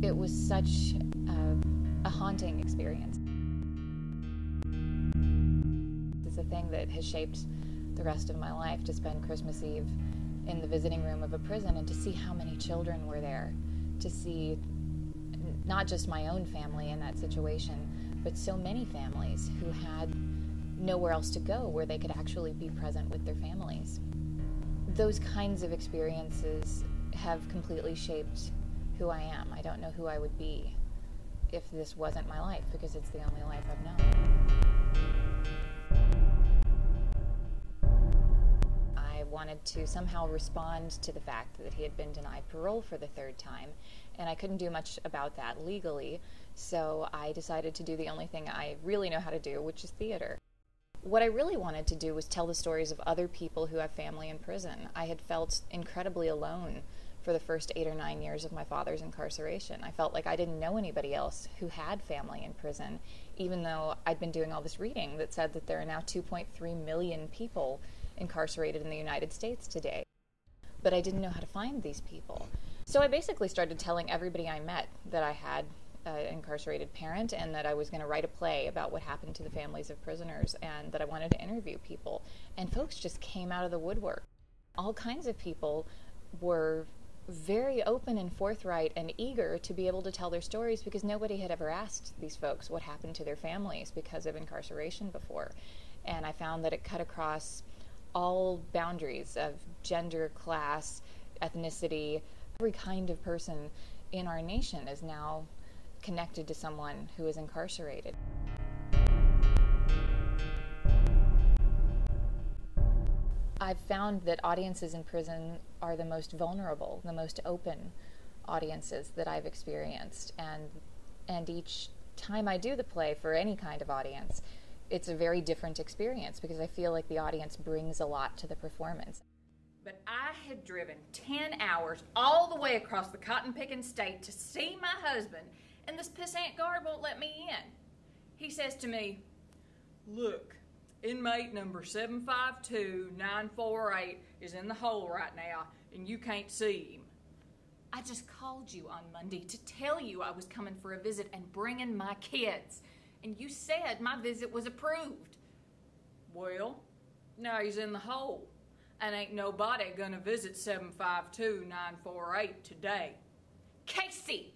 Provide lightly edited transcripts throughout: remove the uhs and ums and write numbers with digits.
It was such a haunting experience. It's a thing that has shaped the rest of my life, to spend Christmas Eve in the visiting room of a prison and to see how many children were there, to see not just my own family in that situation, but so many families who had nowhere else to go where they could actually be present with their families. Those kinds of experiences have completely shaped who I am. I don't know who I would be if this wasn't my life, because it's the only life I've known. I wanted to somehow respond to the fact that he had been denied parole for the third time, and I couldn't do much about that legally, so I decided to do the only thing I really know how to do, which is theater. What I really wanted to do was tell the stories of other people who have family in prison. I had felt incredibly alone for the first 8 or 9 years of my father's incarceration. I felt like I didn't know anybody else who had family in prison, even though I'd been doing all this reading that said that there are now 2.3 million people incarcerated in the United States today. But I didn't know how to find these people. So I basically started telling everybody I met that I had an incarcerated parent and that I was going to write a play about what happened to the families of prisoners, and that I wanted to interview people. And folks just came out of the woodwork. All kinds of people were very open and forthright and eager to be able to tell their stories, because nobody had ever asked these folks what happened to their families because of incarceration before. And I found that it cut across all boundaries of gender, class, ethnicity. Every kind of person in our nation is now connected to someone who is incarcerated. I've found that audiences in prison are the most vulnerable, the most open audiences that I've experienced. And each time I do the play for any kind of audience, it's a very different experience, because I feel like the audience brings a lot to the performance. But I had driven 10 hours all the way across the cotton-picking state to see my husband, and this pissant guard won't let me in. He says to me, "Look, inmate number 752-948 is in the hole right now, and you can't see him. I just called you on Monday to tell you I was coming for a visit and bringing my kids, and you said my visit was approved." "Well, now he's in the hole, and ain't nobody gonna visit 752-948 today. Casey!"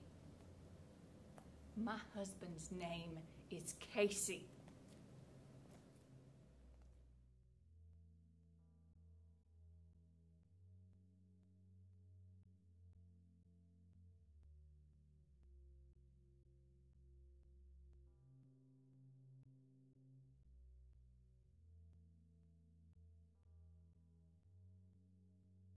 My husband's name is Casey.